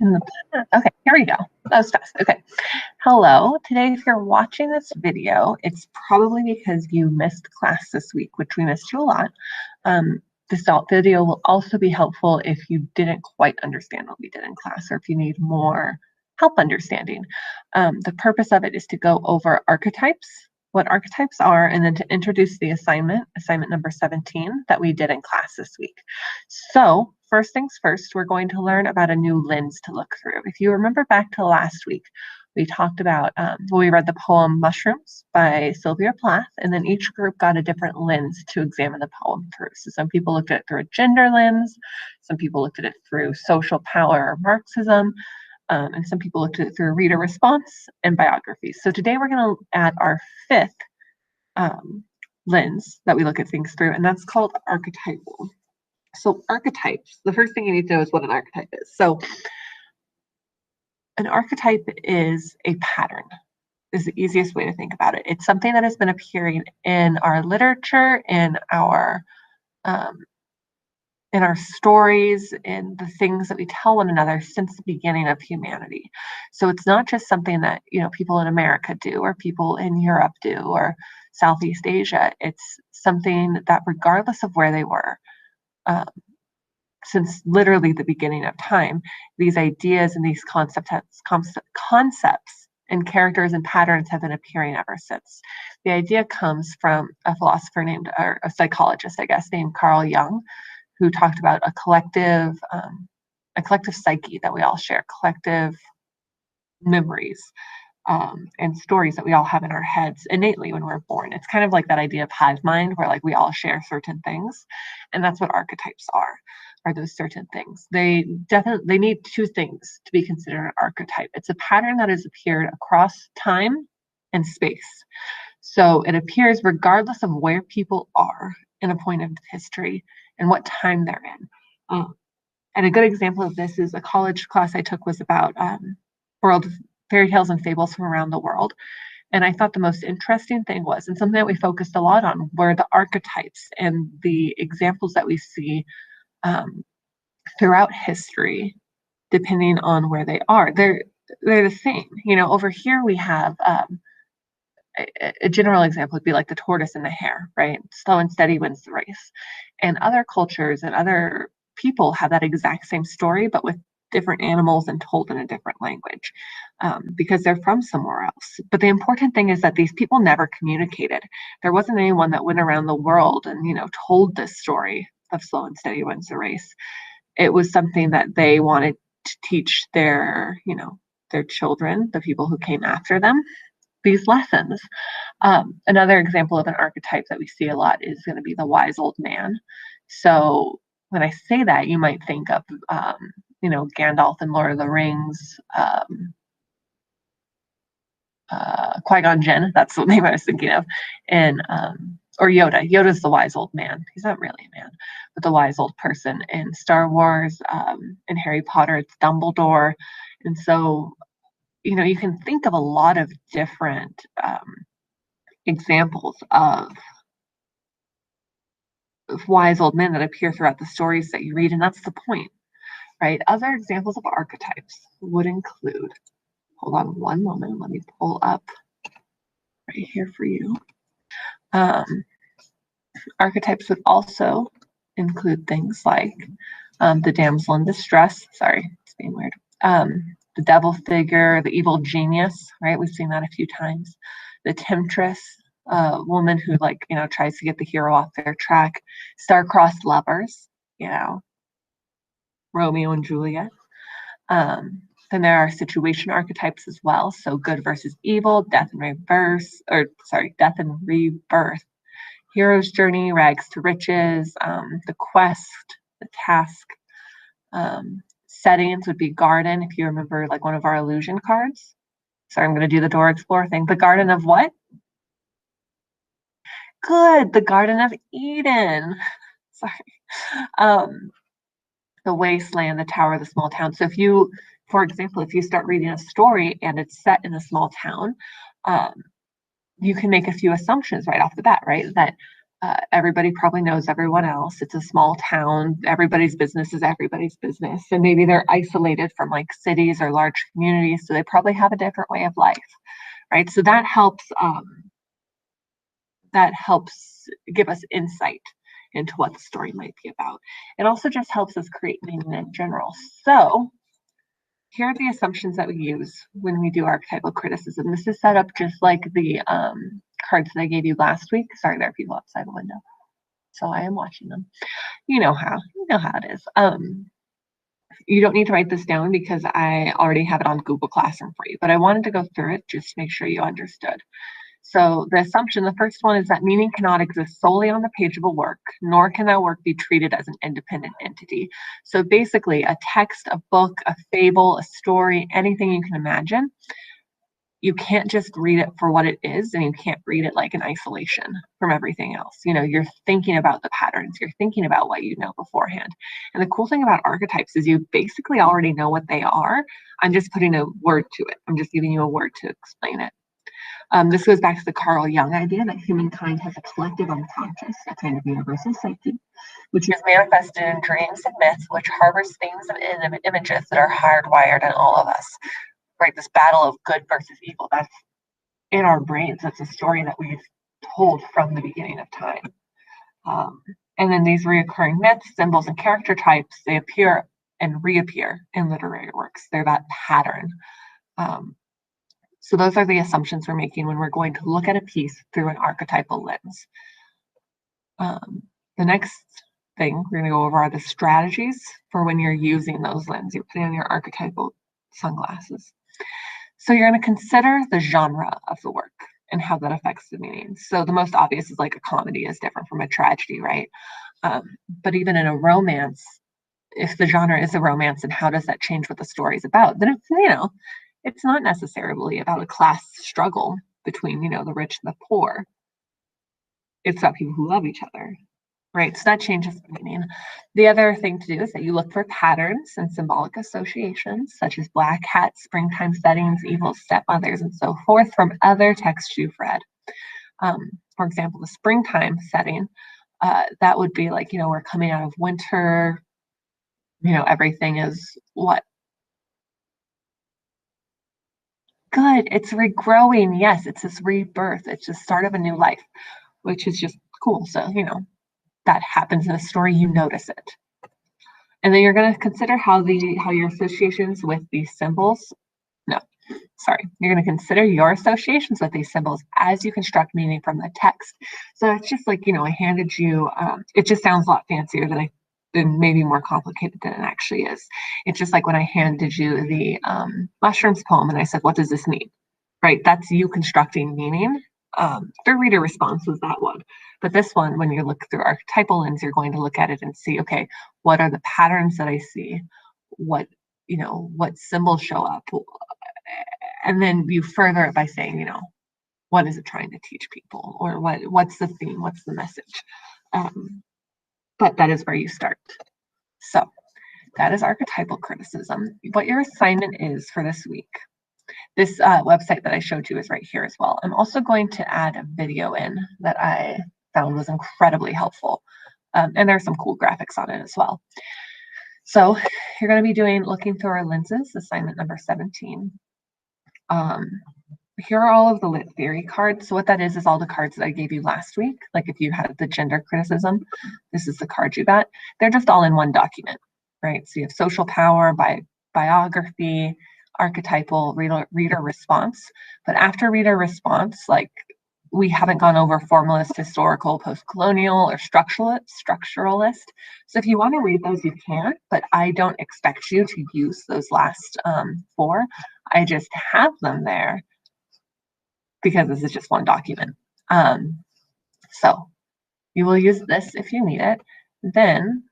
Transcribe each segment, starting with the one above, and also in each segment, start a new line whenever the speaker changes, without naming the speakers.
Okay, here we go. That was fast. Okay. Hello. Today, if you're watching this video, it's probably because you missed class this week, which we missed you a lot. This video will also be helpful if you didn't quite understand what we did in class or if you need more help understanding. The purpose of it is to go over archetypes, what archetypes are, and then to introduce the assignment number 17 that we did in class this week. So first things first, we're going to learn about a new lens to look through. If you remember back to last week, we talked about, we read the poem Mushrooms by Sylvia Plath, and then each group got a different lens to examine the poem through. So some people looked at it through a gender lens, some people looked at it through social power or Marxism, and some people looked at it through reader response and biographies. So today we're going to add our fifth lens that we look at things through, and that's called archetypal. So archetypes, the first thing you need to know is what an archetype is. So an archetype is a pattern, is the easiest way to think about it. It's something that has been appearing in our literature, in our stories, in the things that we tell one another since the beginning of humanity. So it's not just something that, people in America do or people in Europe do or Southeast Asia. It's something that regardless of where they were, since literally the beginning of time, these ideas and these concepts and characters and patterns have been appearing ever since. The idea comes from a philosopher or a psychologist, I guess, named Carl Jung, who talked about a collective psyche that we all share, collective memories, and stories that we all have in our heads innately when we're born. It's kind of like that idea of hive mind, where like we all share certain things, and that's what archetypes are those certain things. They need two things to be considered an archetype. It's a pattern that has appeared across time and space. So it appears regardless of where people are in a point of history and what time they're in. And a good example of this is a college class I took was about world fairy tales and fables from around the world. And I thought the most interesting thing was, and something that we focused a lot on, were the archetypes and the examples that we see throughout history, depending on where they are. They're the same. Over here we have a general example would be like the tortoise and the hare, right? Slow and steady wins the race. And other cultures and other people have that exact same story, but with different animals and told in a different language, because they're from somewhere else. But the important thing is that these people never communicated. There wasn't anyone that went around the world and, told this story of slow and steady wins the race. It was something that they wanted to teach their children, the people who came after them, these lessons. Another example of an archetype that we see a lot is going to be the wise old man. So when I say that, you might think of, Gandalf in Lord of the Rings, Qui-Gon Jinn, that's the name I was thinking of, and or Yoda. Yoda's the wise old man. He's not really a man, but the wise old person. In Star Wars, in Harry Potter, it's Dumbledore. And so, you can think of a lot of different examples of wise old men that appear throughout the stories that you read, and that's the point, right? Other examples of archetypes would include, hold on one moment, let me pull up right here for you. Archetypes would also include things like the damsel in distress, sorry, it's being weird, the devil figure, the evil genius, right? We've seen that a few times. The temptress, woman who tries to get the hero off their track. Star-crossed lovers, Romeo and Juliet. Then there are situation archetypes as well. So good versus evil, death and rebirth, hero's journey, rags to riches, the quest, the task. Settings would be garden, if you remember one of our illusion cards. Sorry, I'm going to do the Dora Explorer thing. The garden of what? Good, the Garden of Eden. Sorry. The wasteland, the tower, the small town. So for example, if you start reading a story and it's set in a small town, you can make a few assumptions right off the bat, right? That Everybody probably knows everyone else. It's a small town. Everybody's business is everybody's business. And maybe they're isolated from like cities or large communities. So they probably have a different way of life, right? So that helps give us insight into what the story might be about. It also just helps us create meaning in general. So here are the assumptions that we use when we do archetypal criticism. This is set up just like the cards that I gave you last week. Sorry, there are people outside the window. So I am watching them. You know how it is. You don't need to write this down because I already have it on Google Classroom for you, but I wanted to go through it just to make sure you understood. So the assumption, the first one is that meaning cannot exist solely on the page of a work, nor can that work be treated as an independent entity. So basically a text, a book, a fable, a story, anything you can imagine, you can't just read it for what it is, and you can't read it like in isolation from everything else. You know, you're thinking about the patterns, you're thinking about what you know beforehand. And the cool thing about archetypes is you basically already know what they are. I'm just putting a word to it. I'm just giving you a word to explain it. This goes back to the Carl Jung idea that humankind has a collective unconscious, a kind of universal psyche, which is manifested in dreams and myths, which harbors themes and images that are hardwired in all of us. Right, this battle of good versus evil, that's in our brains. That's a story that we've told from the beginning of time. And then these reoccurring myths, symbols, and character types, they appear and reappear in literary works. They're that pattern. So those are the assumptions we're making when we're going to look at a piece through an archetypal lens. The next thing we're going to go over are the strategies for when you're using those lenses. You're putting on your archetypal sunglasses. So you're going to consider the genre of the work and how that affects the meaning. So the most obvious is like a comedy is different from a tragedy, right? But even in a romance, if the genre is a romance, and how does that change what the story is about? Then it's, you know, it's not necessarily about a class struggle between, you know, the rich and the poor. It's about people who love each other, right? So that changes the meaning. The other thing to do is that you look for patterns and symbolic associations, such as black hats, springtime settings, evil stepmothers, and so forth from other texts you've read. For example, the springtime setting, that would be like, you know, we're coming out of winter, you know, everything is what? Good, it's regrowing. Yes, it's this rebirth. It's the start of a new life, which is just cool. So, you know, that happens in a story, you notice it. And then you're going to consider how your associations with these symbols, you're going to consider your associations with these symbols as you construct meaning from the text. So it's just like, you know, I handed you, it just sounds a lot fancier than maybe more complicated than it actually is. It's just like when I handed you the Mushrooms poem and I said, what does this mean? Right, that's you constructing meaning. The reader response was that one. But this one, when you look through archetypal lens, you're going to look at it and see, okay, what are the patterns that I see? What, you know, what symbols show up? And then you further it by saying, you know, what is it trying to teach people? Or what's the theme? What's the message? But that is where you start. So that is archetypal criticism. What your assignment is for this week. This website that I showed you is right here as well. I'm also going to add a video in that I found was incredibly helpful. And there's some cool graphics on it as well. So you're going to be looking through our lenses, assignment number 17. Here are all of the lit theory cards. So what that is all the cards that I gave you last week. Like if you had the gender criticism, this is the card you got. They're just all in one document, right? So you have social power, biography, archetypal, reader response. But after reader response, like we haven't gone over formalist, historical, post-colonial, or structuralist. So if you want to read those, you can, but I don't expect you to use those last 4. I just have them there because this is just one document. So you will use this if you need it. Then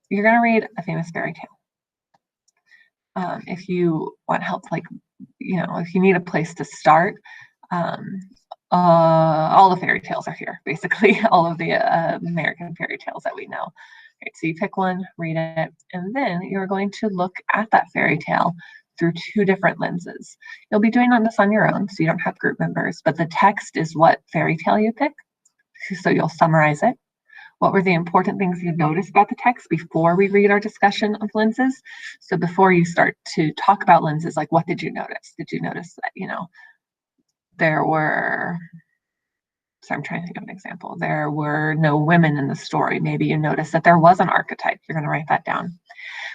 you're going to read a famous fairy tale. If you want help, like, you know, if you need a place to start, all the fairy tales are here, basically, all of the American fairy tales that we know. Right, so you pick one, read it, and then you're going to look at that fairy tale through 2 different lenses. You'll be doing this on your own, so you don't have group members, but the text is what fairy tale you pick. So you'll summarize it. What were the important things you noticed about the text before we read our discussion of lenses? So before you start to talk about lenses, like what did you notice? Did you notice that, there were, so I'm trying to think of an example. There were no women in the story. Maybe you noticed that there was an archetype. You're going to write that down.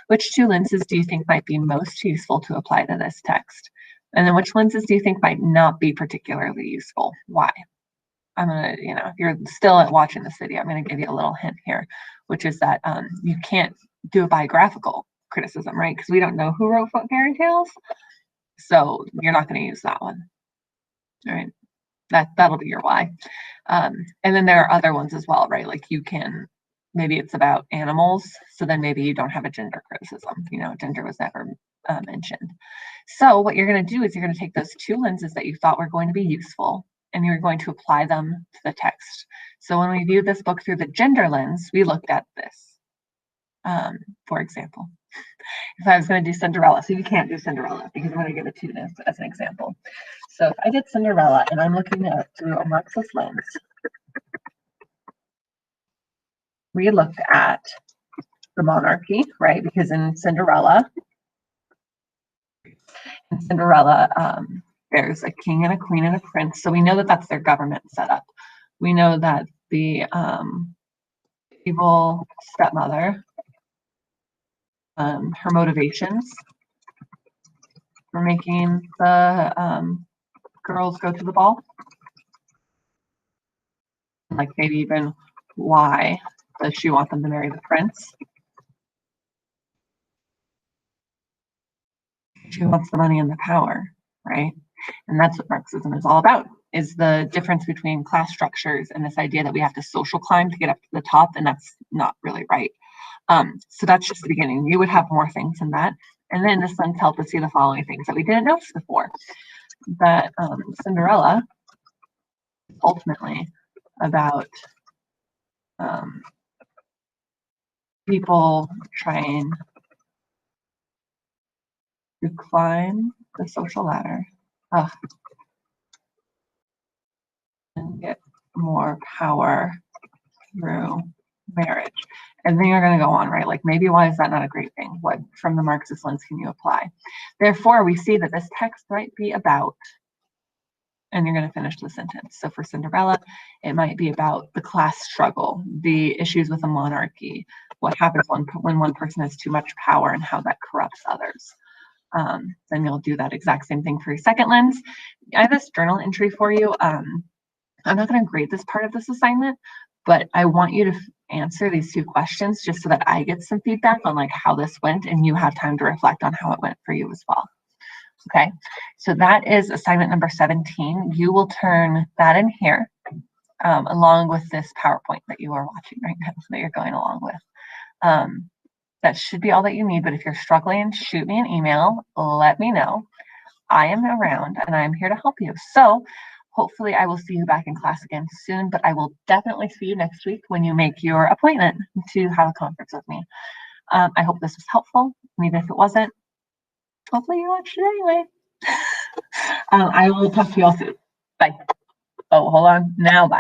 Which two lenses do you think might be most useful to apply to this text? And then which lenses do you think might not be particularly useful? Why? I'm going to, if you're still watching this video, I'm going to give you a little hint here, which is that you can't do a biographical criticism, right? Because we don't know who wrote fairy tales. So you're not going to use that one. All right. That'll be your why. And then there are other ones as well, right? Like you can, maybe it's about animals. So then maybe you don't have a gender criticism. Gender was never mentioned. So what you're going to do is you're going to take those two lenses that you thought were going to be useful, and you're going to apply them to the text. So when we viewed this book through the gender lens, we looked at this. For example, if I was going to do Cinderella, so you can't do Cinderella because I'm going to give it to you as an example. So if I did Cinderella and I'm looking at it through a Marxist lens, we looked at the monarchy, right? Because in Cinderella, there's a king and a queen and a prince. So we know that that's their government setup. We know that the evil stepmother, her motivations for making the girls go to the ball, like maybe even why does she want them to marry the prince? She wants the money and the power, right? And that's what Marxism is all about, is the difference between class structures and this idea that we have to social climb to get up to the top, and that's not really right. So that's just the beginning. You would have more things than that. And then this lens helped us see the following things that we didn't notice before. That Cinderella is ultimately about people trying to climb the social ladder and get more power through marriage. And then you're going to go on, right? Like maybe why is that not a great thing? What from the Marxist lens can you apply? Therefore, we see that this text might be about, and you're going to finish the sentence. So for Cinderella, it might be about the class struggle, the issues with the monarchy, what happens when one person has too much power and how that corrupts others. Then you'll do that exact same thing for your second lens. I have this journal entry for you. I'm not going to grade this part of this assignment, but I want you to answer these two questions just so that I get some feedback on like how this went and you have time to reflect on how it went for you as well. Okay, so that is assignment number 17. You will turn that in here along with this PowerPoint that you are watching right now, that you're going along with. That should be all that you need, but if you're struggling, shoot me an email, let me know. I am around and I'm here to help you. So hopefully I will see you back in class again soon, but I will definitely see you next week when you make your appointment to have a conference with me. I hope this was helpful. Even if it wasn't, hopefully you watched it anyway. I will talk to you all soon. Bye. Oh, hold on. Now, bye.